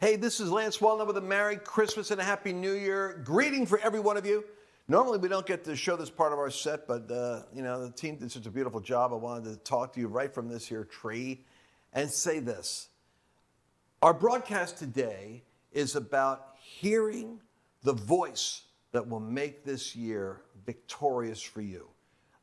Hey, this is Lance Wallnau with a Merry Christmas and a Happy New Year. Greeting for every one of you. Normally, we don't get to show this part of our set, but the team did such a beautiful job. I wanted to talk to you right from this here tree and say this. Our broadcast today is about hearing the voice that will make this year victorious for you.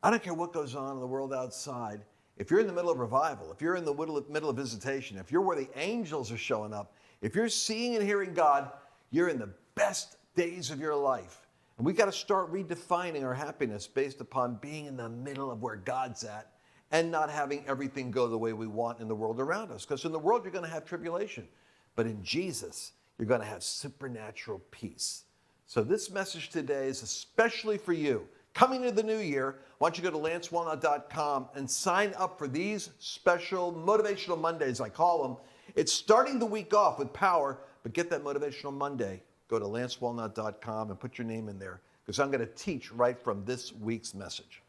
I don't care what goes on in the world outside. If you're in the middle of revival, if you're in the middle of visitation, if you're where the angels are showing up, if you're seeing and hearing God, you're in the best days of your life. And we got to start redefining our happiness based upon being in the middle of where God's at and not having everything go the way we want in the world around us. Because in the world, you're going to have tribulation. But in Jesus, you're going to have supernatural peace. So this message today is especially for you. Coming into the new year, why don't you go to lancewallnau.com and sign up for these special Motivational Mondays, I call them. It's starting the week off with power, but get that Motivational Monday. Go to lancewallnau.com and put your name in there, because I'm going to teach right from this week's message.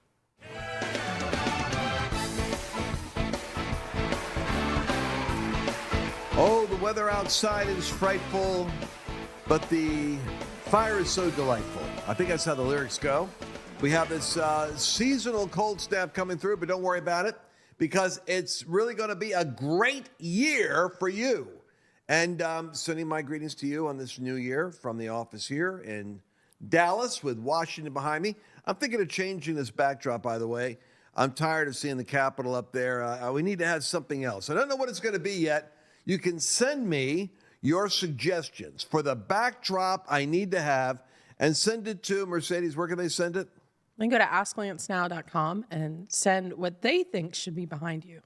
Oh, the weather outside is frightful, but the fire is so delightful. I think that's how the lyrics go. We have this seasonal cold snap coming through, but don't worry about it, because it's really going to be a great year for you. And sending my greetings to you on this new year from the office here in Dallas with Washington behind me. I'm thinking of changing this backdrop, by the way. I'm tired of seeing the Capitol up there. We need to have something else. I don't know what it's going to be yet. You can send me your suggestions for the backdrop I need to have and send it to Mercedes. Where can they send it? Then go to asklancenow.com and send what they think should be behind you.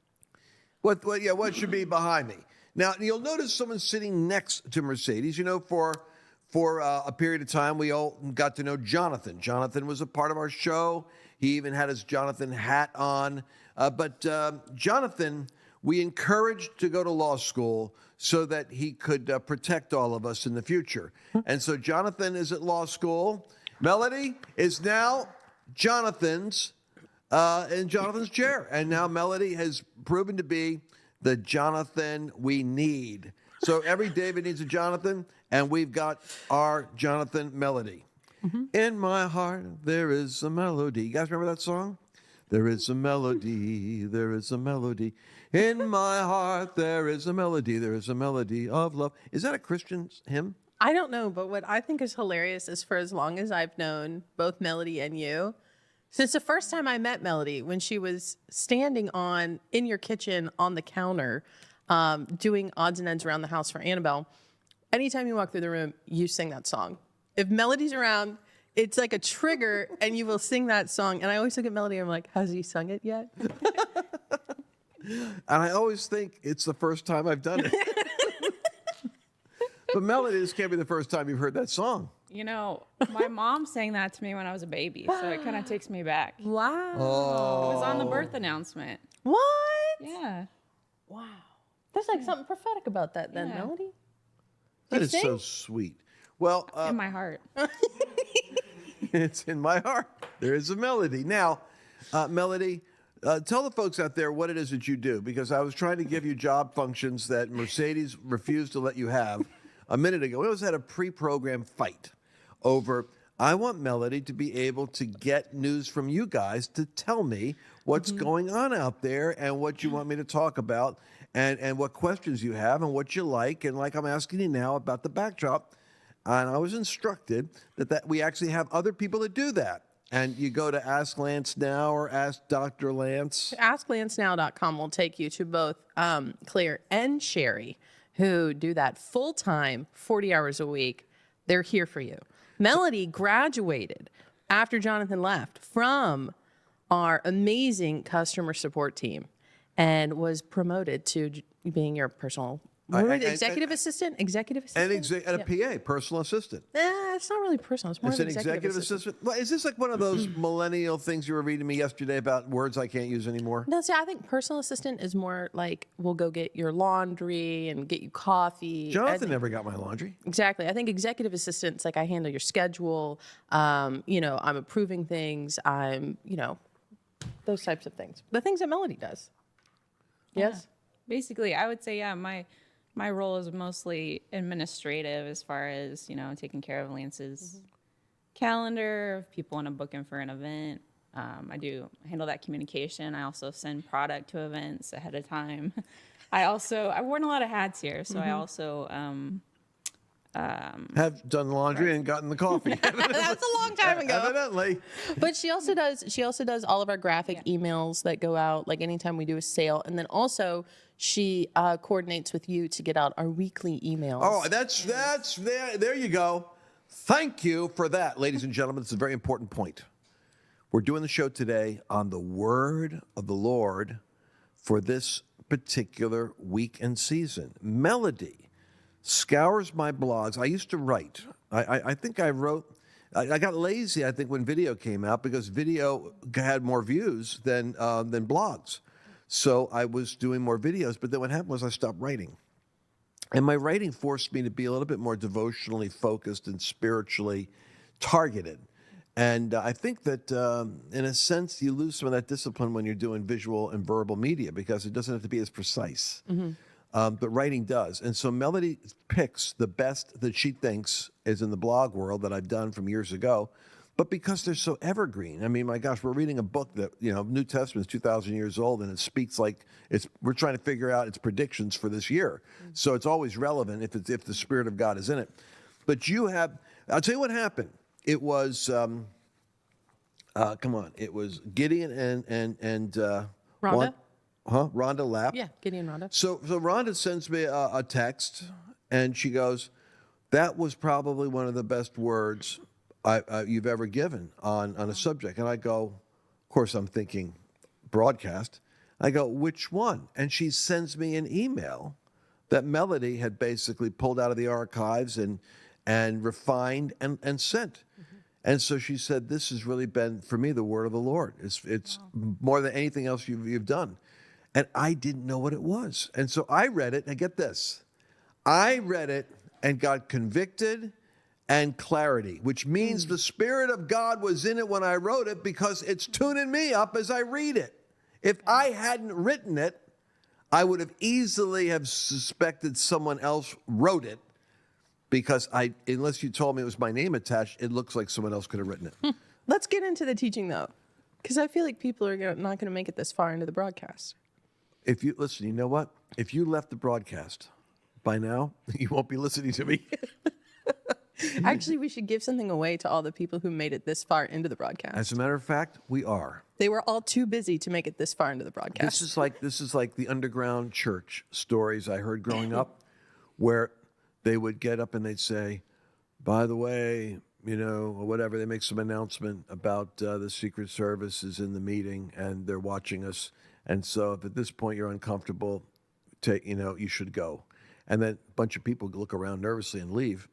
What should be behind me? Now, you'll notice someone sitting next to Mercedes. You know, for a period of time, we all got to know Jonathan. Jonathan was a part of our show. He even had his Jonathan hat on. But Jonathan, we encouraged to go to law school so that he could protect all of us in the future. And so Jonathan is at law school. Melody is now Jonathan's in Jonathan's chair. And now Melody has proven to be the Jonathan we need. So every David needs a Jonathan, and we've got our Jonathan Melody. Mm-hmm. In my heart, there is a melody. You guys remember that song? There is a melody, there is a melody. In my heart, there is a melody of love. Is that a Christian hymn? I don't know, but what I think is hilarious is for as long as I've known both Melody and you, since the first time I met Melody, when she was standing in your kitchen on the counter, doing odds and ends around the house for Annabelle, anytime you walk through the room, you sing that song. If Melody's around, it's like a trigger, and you will sing that song. And I always look at Melody, and I'm like, has he sung it yet? And I always think it's the first time I've done it. But Melody, this can't be the first time you've heard that song. You know, my mom sang that to me when I was a baby, so it kind of takes me back. Wow. Oh. It was on the birth announcement. What? Yeah. Wow. There's like something prophetic about that then, Yeah. Melody. That is so sweet. Well, In my heart. it's in my heart. There is a melody. Now, Melody, tell the folks out there what it is that you do, because I was trying to give you job functions that Mercedes refused to let you have a minute ago. We always had a pre-programmed fight over, I want Melody to be able to get news from you guys to tell me what's going on out there and what you want me to talk about and what questions you have and what you like. And like I'm asking you now about the backdrop. And I was instructed that we actually have other people that do that. And you go to Ask Lance Now or Ask Dr. Lance. AskLanceNow.com will take you to both Claire and Sherry, who do that full-time, 40 hours a week. They're here for you. Melody graduated after Jonathan left from our amazing customer support team and was promoted to being your personal executive assistant. And a PA, personal assistant. It's not really personal. It's more It's of an executive assistant. Well, is this like one of those millennial things you were reading me yesterday about words I can't use anymore? No, see, I think personal assistant is more like we'll go get your laundry and get you coffee. Jonathan never got my laundry. Exactly. I think executive assistant's like I handle your schedule. I'm approving things. Those types of things. The things that Melody does. Yes? Basically, I would say, my My role is mostly administrative as far as, taking care of Lance's calendar, if people want to book him for an event. I do handle that communication. I also send product to events ahead of time. I've worn a lot of hats here, so I also Have done laundry and gotten the coffee. That's a long time ago. Evidently. But she also does all of our graphic emails that go out, like anytime we do a sale. And then also she coordinates with you to get out our weekly emails. Oh, that's there you go. Thank you for that, ladies and gentlemen. It's a very important point. We're doing the show today on the word of the Lord for this particular week and season. Melody scours my blogs. I used to write. I think I wrote. I got lazy, I think, when video came out because video had more views than blogs. So I was doing more videos. But then what happened was I stopped writing. And my writing forced me to be a little bit more devotionally focused and spiritually targeted. And I think that, in a sense, you lose some of that discipline when you're doing visual and verbal media because it doesn't have to be as precise. But writing does. And so Melody picks the best that she thinks is in the blog world that I've done from years ago. But because they're so evergreen, I mean, my gosh, we're reading a book that, New Testament is 2,000 years old, and it speaks like we're trying to figure out its predictions for this year. So it's always relevant if the Spirit of God is in it. But I'll tell you what happened. It was, it was Gideon and Rhonda? Rhonda Lapp. Yeah, Gideon Rhonda. So Rhonda sends me a text, and she goes, "That was probably one of the best words you've ever given on a subject." And I go, of course, I'm thinking broadcast. I go, "Which one?" And she sends me an email that Melody had basically pulled out of the archives and refined and sent. And so she said, "This has really been, for me, the word of the Lord. It's more than anything else you've done." And I didn't know what it was. And so I read it, and get this. I read it and got convicted and clarity, which means the Spirit of God was in it when I wrote it because it's tuning me up as I read it. If I hadn't written it, I would have easily have suspected someone else wrote it because unless you told me it was my name attached, it looks like someone else could have written it. Let's get into the teaching, though, because I feel like people are not going to make it this far into the broadcast. If you listen, you know what? If you left the broadcast by now, you won't be listening to me. Actually, we should give something away to all the people who made it this far into the broadcast. As a matter of fact, we are. They were all too busy to make it this far into the broadcast. This is like the underground church stories I heard growing up, where they would get up and they'd say, "By the way, or whatever." They make some announcement about the Secret Service is in the meeting and they're watching us. And so if at this point you're uncomfortable, you should go. And then a bunch of people look around nervously and leave.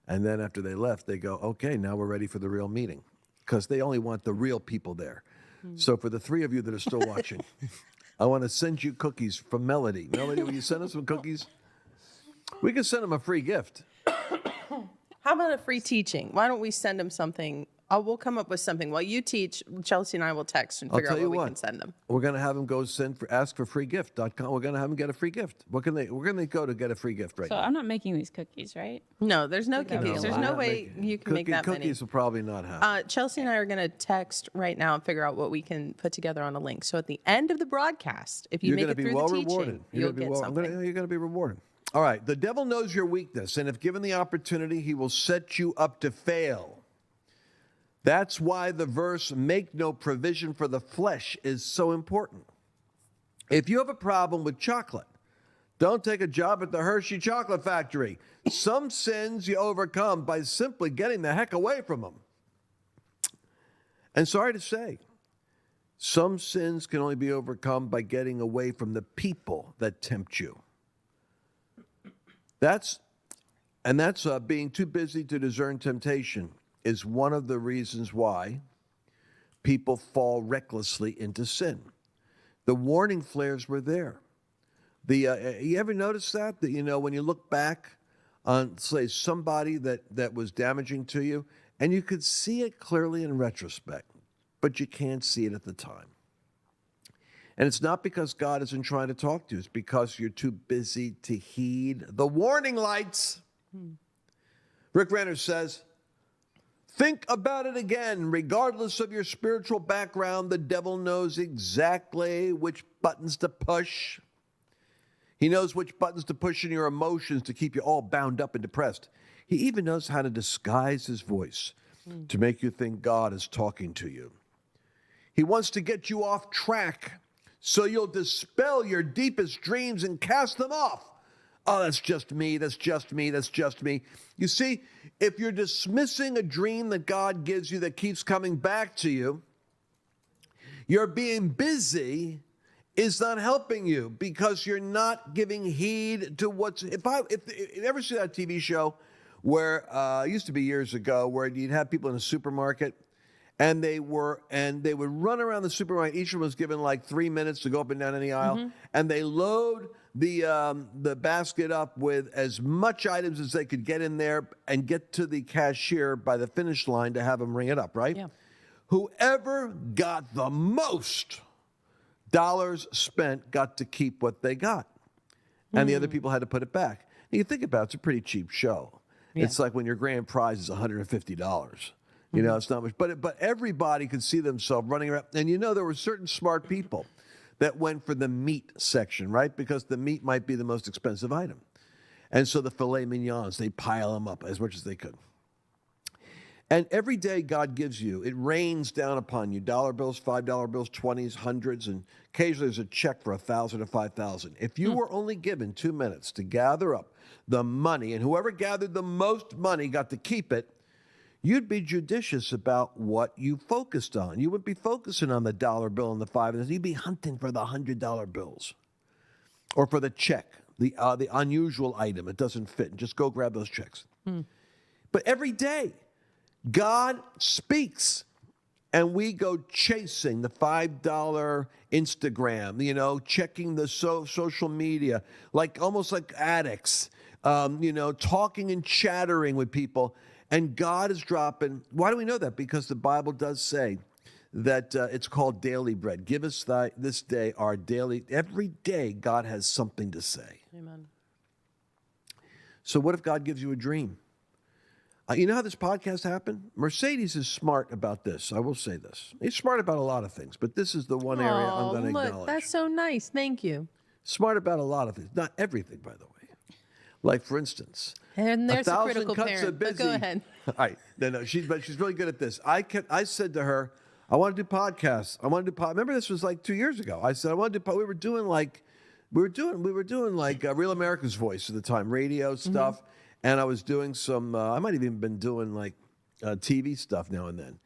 And then after they left, they go, "Okay, now we're ready for the real meeting." Because they only want the real people there. So for the three of you that are still watching, I want to send you cookies from Melody. Melody, will you send us some cookies? We can send them a free gift. How about a free teaching? Why don't we send them something? We'll come up with something. While you teach, Chelsea and I will text and figure out what we can send them. We're going to have them go askforfreegift.com. We're going to have them get a free gift. Where can they go to get a free gift right So now? I'm not making these cookies, right? No, there's no cookies. There's no Not way making- you can make that many. Cookies will probably not happen. Chelsea and I are going to text right now and figure out what we can put together on a link. So at the end of the broadcast, if you You're make going it to be through well the teaching, rewarded. you'll get something. You're going to be rewarded. All right. The devil knows your weakness, and if given the opportunity, he will set you up to fail. That's why the verse, "make no provision for the flesh," is so important. If you have a problem with chocolate, don't take a job at the Hershey Chocolate Factory. Some sins you overcome by simply getting the heck away from them. And sorry to say, some sins can only be overcome by getting away from the people that tempt you. That's being too busy to discern temptation is one of the reasons why people fall recklessly into sin. The warning flares were there. You ever notice that when you look back on, say, somebody that was damaging to you, and you could see it clearly in retrospect, but you can't see it at the time. And it's not because God isn't trying to talk to you. It's because you're too busy to heed the warning lights. Rick Renner says, think about it again. Regardless of your spiritual background, the devil knows exactly which buttons to push. He knows which buttons to push in your emotions to keep you all bound up and depressed. He even knows how to disguise his voice to make you think God is talking to you. He wants to get you off track so you'll dispel your deepest dreams and cast them off. Oh, that's just me, that's just me, that's just me. You see, if you're dismissing a dream that God gives you that keeps coming back to you, your being busy is not helping you because you're not giving heed to what's... If you ever see that TV show where, it used to be years ago, where you'd have people in a supermarket and they would run around the supermarket. Each one was given like 3 minutes to go up and down any aisle, and they load the basket up with as much items as they could get in there and get to the cashier by the finish line to have them ring it up, right? Yeah. Whoever got the most dollars spent got to keep what they got, and the other people had to put it back. And you think about it, it's a pretty cheap show. Yeah. It's like when your grand prize is $150. You know, it's not much, but everybody could see themselves running around. And you know, there were certain smart people that went for the meat section, right? Because the meat might be the most expensive item. And so the filet mignons, they pile them up as much as they could. And every day God gives you, it rains down upon you, dollar bills, $5 bills, 20s, hundreds, and occasionally there's a check for 1,000 or 5,000. If you were only given 2 minutes to gather up the money, and whoever gathered the most money got to keep it, you'd be judicious about what you focused on. You wouldn't be focusing on the dollar bill and the 5, and you'd be hunting for the $100 bills or for the check, the unusual item. It doesn't fit. And just go grab those checks. But every day, God speaks, and we go chasing the $5 Instagram, you know, checking the social media, almost like addicts, you know, talking and chattering with people. And God is dropping. Why do we know that? Because the Bible does say that it's called daily bread. Give us this day our daily. Every day God has something to say. Amen. So what if God gives you a dream? You know how this podcast happened? Mercedes is smart about this. I will say this. He's smart about a lot of things, but this is the one area I'm going to acknowledge. That's so nice. Thank you. Smart about a lot of things. Not everything, by the way. Like, for instance, and there's a 1,000 critical cuts parent, of busy. but go ahead. All right. No, she's really good at this. I said to her, I want to do podcasts. I want to do remember this was like 2 years ago. I said I want to do we were doing like Real America's Voice at the time, radio stuff, and I was doing some I might have even been doing like TV stuff now and then.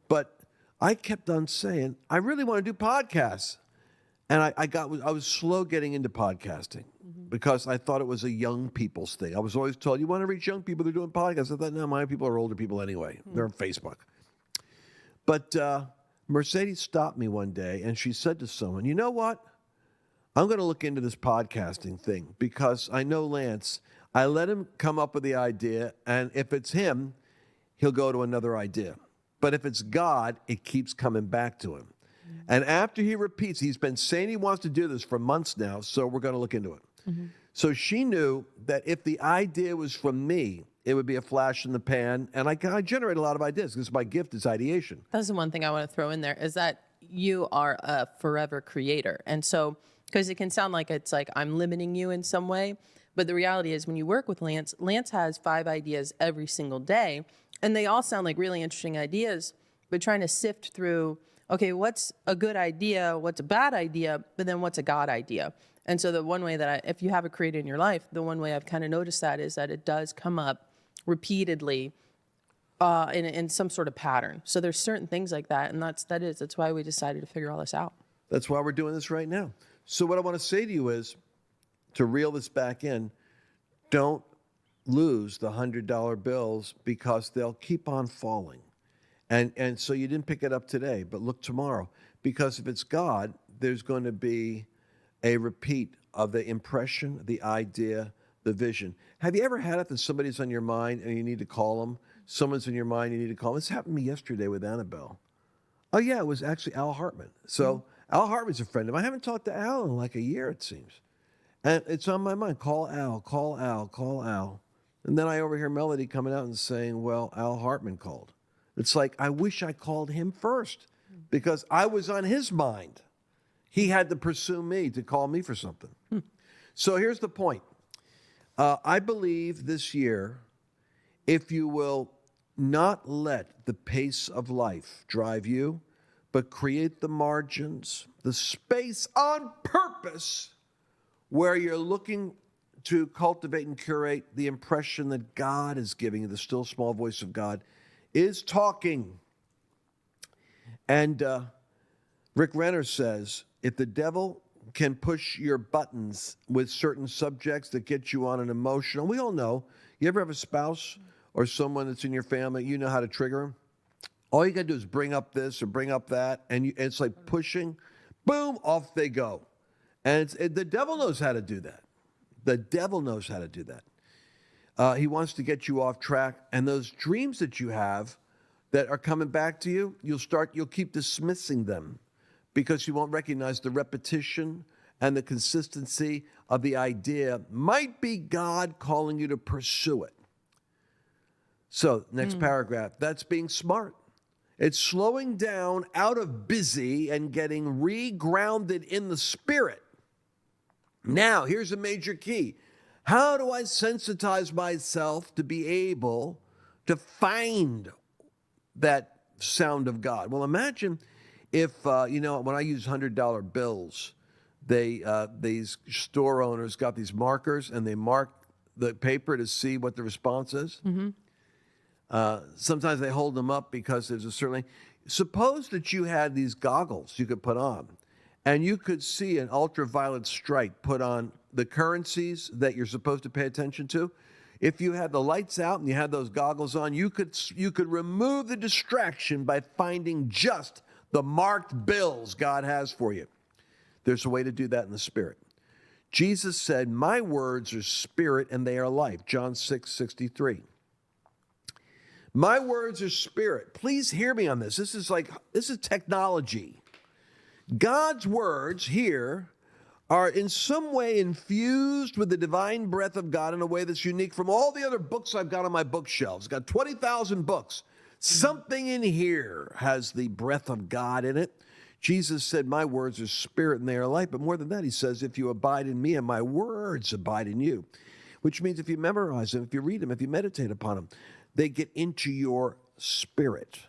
But I kept on saying, I really want to do podcasts. And I was slow getting into podcasting because I thought it was a young people's thing. I was always told, you want to reach young people, they're doing podcasts. I thought, no, my people are older people anyway. They're on Facebook. But Mercedes stopped me one day and she said to someone, you know what? I'm going to look into this podcasting thing because I know Lance. I let him come up with the idea, and if it's him, he'll go to another idea. But if it's God, it keeps coming back to him. And after he repeats, he's been saying he wants to do this for months now, so we're going to look into it. So she knew that if the idea was from me, it would be a flash in the pan, and I generate a lot of ideas because my gift is ideation. That's the one thing I want to throw in there is that you are a forever creator. And so, because it can sound like it's like I'm limiting you in some way, but the reality is when you work with Lance, Lance has 5 ideas every single day, and they all sound like really interesting ideas, but trying to sift through, okay, what's a good idea, what's a bad idea, but then what's a God idea? And so the one way that if you have a creator in your life, the one way I've kind of noticed that is that it does come up repeatedly in some sort of pattern. So there's certain things like that, and that's why we decided to figure all this out. That's why we're doing this right now. So what I want to say to you is, to reel this back in, don't lose the $100 bills because they'll keep on falling. And so you didn't pick it up today, but look tomorrow. Because if it's God, there's going to be a repeat of the impression, the idea, the vision. Have you ever had it that somebody's on your mind and you need to call them? Someone's in your mind, you need to call them. This happened to me yesterday with Annabelle. Oh, yeah, it was actually Al Hartman. So Al Hartman's a friend of mine. I haven't talked to Al in like a year, it seems. And it's on my mind. Call Al, call Al, call Al. And then I overhear Melody coming out and saying, well, Al Hartman called. It's like, I wish I called him first because I was on his mind. He had to pursue me to call me for something. So here's the point. I believe this year, if you will not let the pace of life drive you, but create the margins, the space on purpose where you're looking to cultivate and curate the impression that God is giving you, the still small voice of God is talking. And Rick Renner says, if the devil can push your buttons with certain subjects that get you on an emotional, we all know, you ever have a spouse or someone that's in your family, you know how to trigger them? All you got to do is bring up this or bring up that, and it's like pushing, boom, off they go. And the devil knows how to do that. The devil knows how to do that. He wants to get you off track, and those dreams that you have that are coming back to you, you'll keep dismissing them because you won't recognize the repetition and the consistency of the idea might be God calling you to pursue it. So, next paragraph, that's being smart. It's slowing down out of busy and getting re-grounded in the spirit. Now, here's a major key. How do I sensitize myself to be able to find that sound of God? Well, imagine if, when I use $100 bills, these store owners got these markers and they mark the paper to see what the response is. Mm-hmm. Sometimes they hold them up because there's a certain... Suppose that you had these goggles you could put on, and you could see an ultraviolet stripe put on the currencies that you're supposed to pay attention to. If you had the lights out and you had those goggles on, you could remove the distraction by finding just the marked bills God has for you. There's a way to do that in the Spirit. Jesus said, my words are spirit and they are life. John 6:63. My words are spirit. Please hear me on this. This is technology. God's words here are in some way infused with the divine breath of God in a way that's unique from all the other books I've got on my bookshelves. I've got 20,000 books. Something in here has the breath of God in it. Jesus said, my words are spirit and they are life. But more than that, he says, if you abide in me and my words abide in you, which means if you memorize them, if you read them, if you meditate upon them, they get into your spirit.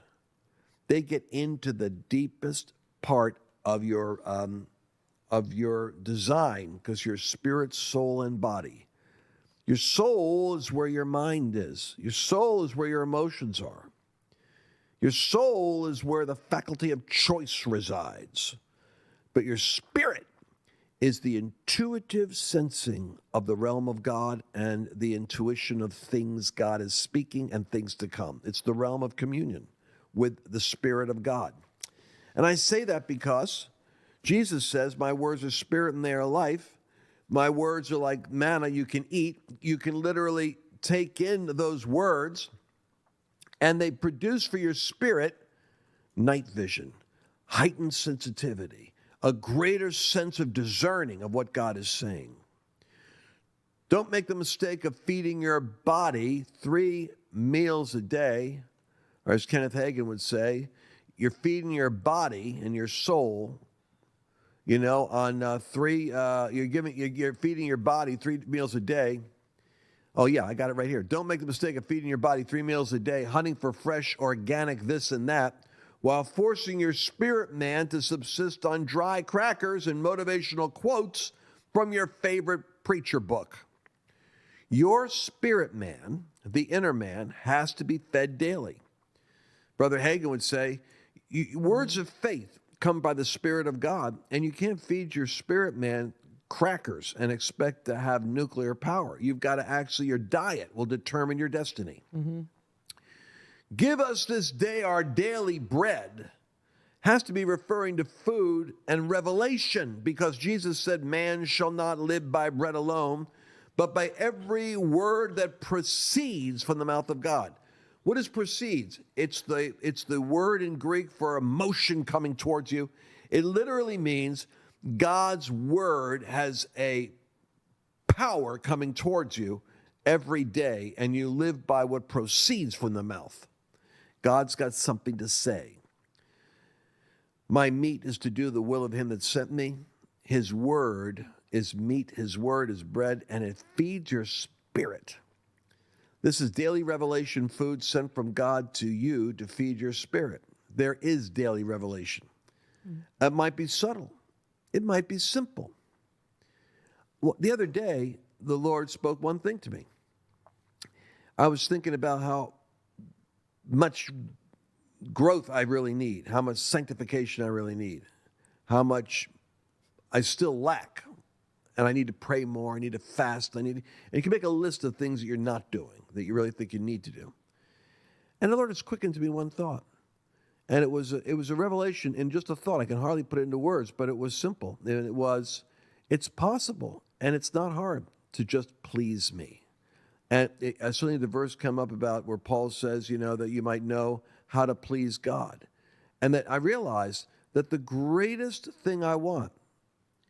They get into the deepest part of your design, because your spirit, soul, and body. Your soul is where your mind is. Your soul is where your emotions are. Your soul is where the faculty of choice resides. But your spirit is the intuitive sensing of the realm of God and the intuition of things God is speaking and things to come. It's the realm of communion with the Spirit of God. And I say that because Jesus says, my words are spirit and they are life. My words are like manna you can eat. You can literally take in those words and they produce for your spirit night vision, heightened sensitivity, a greater sense of discerning of what God is saying. Don't make the mistake of feeding your body 3 meals a day, or as Kenneth Hagin would say, you're feeding your body and your soul, on you're feeding your body 3 meals a day. Oh yeah, I got it right here. Don't make the mistake of feeding your body 3 meals a day, hunting for fresh, organic this and that, while forcing your spirit man to subsist on dry crackers and motivational quotes from your favorite preacher book. Your spirit man, the inner man, has to be fed daily. Brother Hagin would say, words of faith come by the Spirit of God, and you can't feed your spirit man crackers and expect to have nuclear power. You've got to actually, your diet will determine your destiny. Mm-hmm. Give us this day our daily bread has to be referring to food and revelation, because Jesus said, man shall not live by bread alone, but by every word that proceeds from the mouth of God. What is proceeds? It's the word in Greek for emotion coming towards you. It literally means God's word has a power coming towards you every day, and you live by what proceeds from the mouth. God's got something to say. My meat is to do the will of him that sent me. His word is meat, his word is bread, and it feeds your spirit. This is daily revelation food sent from God to you to feed your spirit. There is daily revelation. It might be subtle. It might be simple. Well, the other day, the Lord spoke one thing to me. I was thinking about how much growth I really need, how much sanctification I really need, how much I still lack, and I need to pray more, I need to fast, and you can make a list of things that you're not doing, that you really think you need to do. And the Lord has quickened to me one thought. And it was a revelation in just a thought. I can hardly put it into words, but it was simple. And it was, it's possible, and it's not hard to just please me. And suddenly the verse come up about where Paul says, that you might know how to please God. And that I realized that the greatest thing I want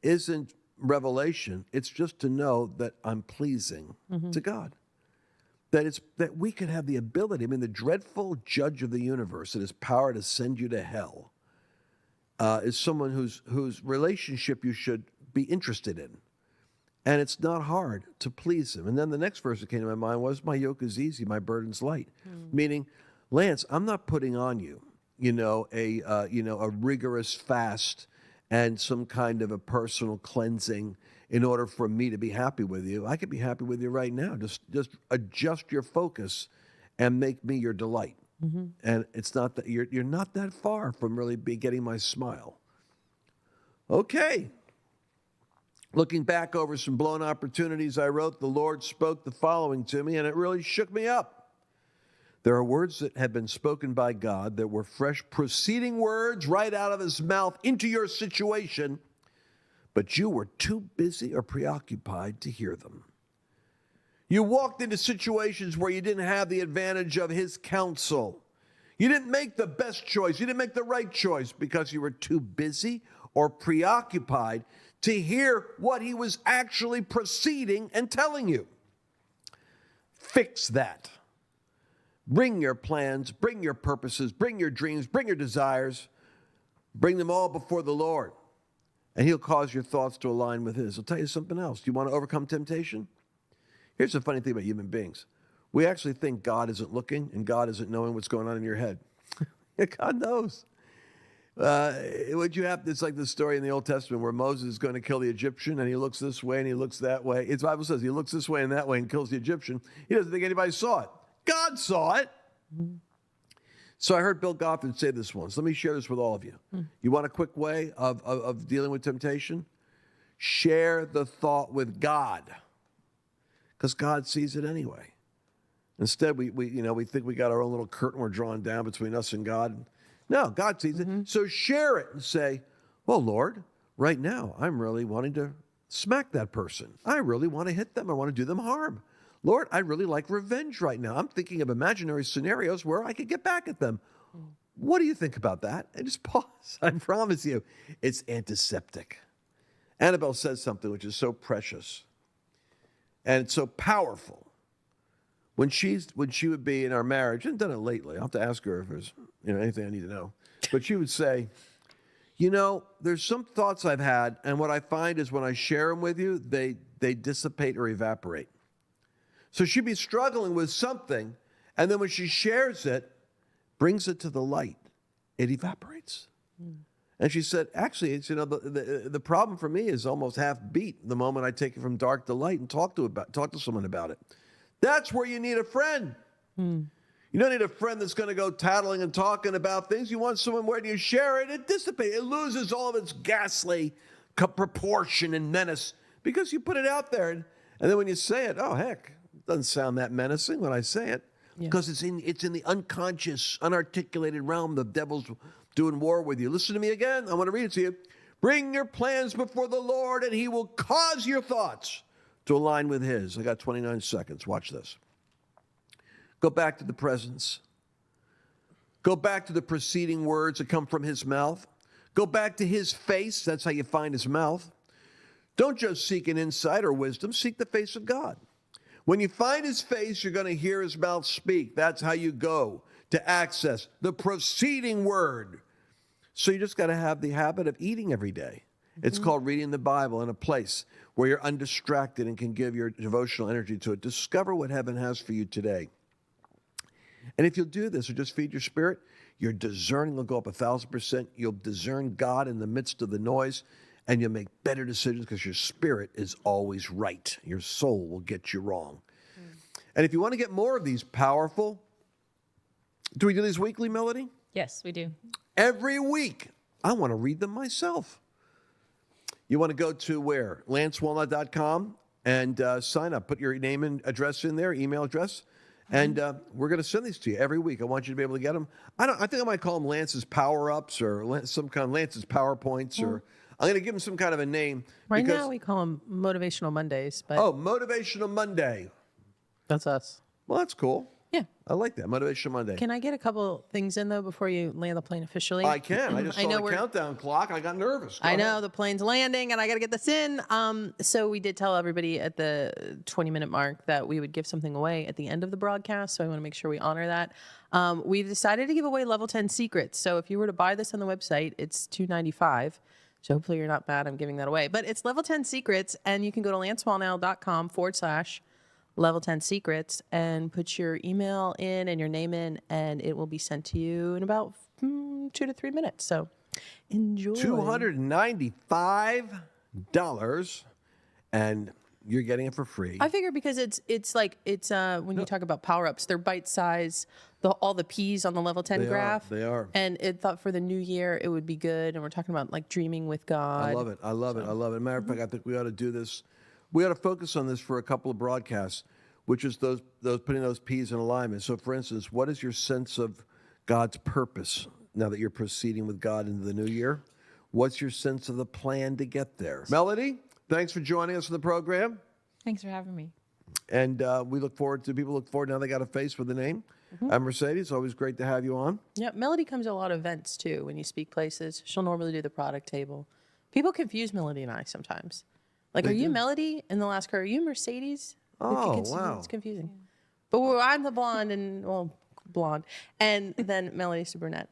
isn't revelation. It's just to know that I'm pleasing to God. That we could have the ability. I mean, the dreadful judge of the universe that has power to send you to hell is someone whose relationship you should be interested in. And it's not hard to please him. And then the next verse that came to my mind was, my yoke is easy, my burden's light. Meaning, Lance, I'm not putting on you, a rigorous fast and some kind of a personal cleansing in order for me to be happy with you. I could be happy with you right now. Just adjust your focus and make me your delight. And it's not that you're not that far from really getting my smile. Okay. Looking back over some blown opportunities I wrote, the Lord spoke the following to me, and it really shook me up. There are words that have been spoken by God that were fresh, proceeding words right out of his mouth into your situation, but you were too busy or preoccupied to hear them. You walked into situations where you didn't have the advantage of his counsel. You didn't make the best choice. You didn't make the right choice because you were too busy or preoccupied to hear what he was actually proceeding and telling you. Fix that. Bring your plans, bring your purposes, bring your dreams, bring your desires. Bring them all before the Lord, and he'll cause your thoughts to align with his. I'll tell you something else. Do you want to overcome temptation? Here's the funny thing about human beings. We actually think God isn't looking and God isn't knowing what's going on in your head. God knows. What you have, it's like the story in the Old Testament where Moses is going to kill the Egyptian, and he looks this way and he looks that way. The Bible says he looks this way and that way and kills the Egyptian. He doesn't think anybody saw it. God saw it. So I heard Bill Goffin say this once. Let me share this with all of you. You want a quick way of dealing with temptation? Share the thought with God, because God sees it anyway. Instead, we think we got our own little curtain we're drawing down between us and God. No, God sees it. So share it and say, well, Lord, right now, I'm really wanting to smack that person. I really want to hit them. I want to do them harm. Lord, I really like revenge right now. I'm thinking of imaginary scenarios where I could get back at them. What do you think about that? And just pause. I promise you, it's antiseptic. Annabelle says something which is so precious and it's so powerful. When she would be in our marriage, and done it lately, I'll have to ask her if there's anything I need to know. But she would say, there's some thoughts I've had, and what I find is when I share them with you, they dissipate or evaporate. So she'd be struggling with something, and then when she shares it, brings it to the light, it evaporates. And she said, actually, it's, the problem for me is almost half beat the moment I take it from dark to light and talk to someone about it. That's where you need a friend. You don't need a friend that's going to go tattling and talking about things. You want someone where you share it, it dissipates. It loses all of its ghastly proportion and menace because you put it out there. And then when you say it, oh, heck, it doesn't sound that menacing when I say it. Because it's in the unconscious, unarticulated realm. The devil's doing war with you. Listen to me again. I want to read it to you. Bring your plans before the Lord, and he will cause your thoughts to align with his. I got 29 seconds. Watch this. Go back to the presence. Go back to the preceding words that come from his mouth. Go back to his face. That's how you find his mouth. Don't just seek an insight or wisdom. Seek the face of God. When you find his face, you're going to hear his mouth speak. That's how you go to access the proceeding word. So you just got to have the habit of eating every day. It's called reading the Bible in a place where you're undistracted and can give your devotional energy to it. Discover what heaven has for you today. And if you'll do this or just feed your spirit, your discerning will go up 1,000%. You'll discern God in the midst of the noise, and you'll make better decisions because your spirit is always right. Your soul will get you wrong. And if you want to get more of these powerful, do we do these weekly, Melody? Yes, we do. Every week. I want to read them myself. You want to go to where? LanceWallnau.com and sign up. Put your name and address in there, email address, and we're going to send these to you every week. I want you to be able to get them. I think I might call them Lance's Power-Ups or some kind of Lance's PowerPoints, or I'm going to give them some kind of a name. Right now we call them Motivational Mondays. But Motivational Monday. that's us. Well, that's cool. Yeah. I like that, Motivational Monday. Can I get a couple things in, though, before you land the plane officially? I can. I just saw the countdown clock. I got nervous. Go I know ahead. the plane's landing, and I got to get this in. So we did tell everybody at the 20-minute mark that we would give something away at the end of the broadcast. So I want to make sure we honor that. We've decided to give away level 10 secrets. So if you were to buy this on the website, it's $295. So hopefully you're not mad I'm giving that away. But it's level 10 secrets, and you can go to lancewallnau.com/level 10 secrets and put your email in and your name in, and it will be sent to you in about 2 to 3 minutes. So enjoy. $295, and you're getting it for free. I figure because it's when you talk about power-ups, they're bite-size, all the P's on the level 10 graph. They are. And it thought for the new year it would be good, and we're talking about like dreaming with God. I love it. I love it. Matter of fact, I think we ought to do this. We ought to focus on this for a couple of broadcasts, which is those putting those P's in alignment. So, for instance, what is your sense of God's purpose now that you're proceeding with God into the new year? What's your sense of the plan to get there? Melody, thanks for joining us in the program. Thanks for having me. And people look forward now they got a face with a name. I'm Mercedes. Always great to have you on. Yeah, Melody comes to a lot of events too. When you speak places, she'll normally do the product table. People confuse Melody and I sometimes. Like, are you Melody? And they'll ask her, are you Mercedes? Oh, wow. It's confusing. But I'm the blonde and then Melody's the brunette.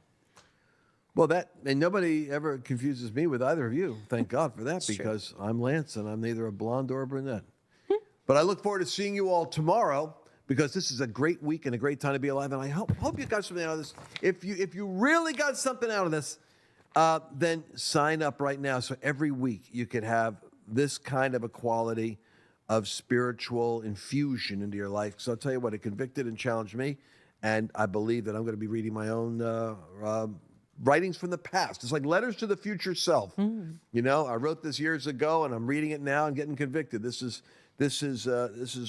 Well, and nobody ever confuses me with either of you. Thank God for that, because I'm Lance and I'm neither a blonde or a brunette. But I look forward to seeing you all tomorrow, because this is a great week and a great time to be alive. And I hope you got something out of this. If you really got something out of this, then sign up right now. So every week you could have this kind of a quality of spiritual infusion into your life. So I'll tell you what, it convicted and challenged me. And I believe that I'm going to be reading my own writings from the past. It's like letters to the future self. You know, I wrote this years ago, and I'm reading it now and getting convicted. This is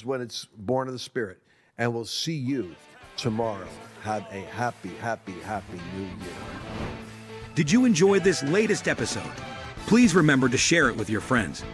when it's born of the Spirit. And we'll see you tomorrow. Have a happy, happy, happy New Year. Did you enjoy this latest episode? Please remember to share it with your friends.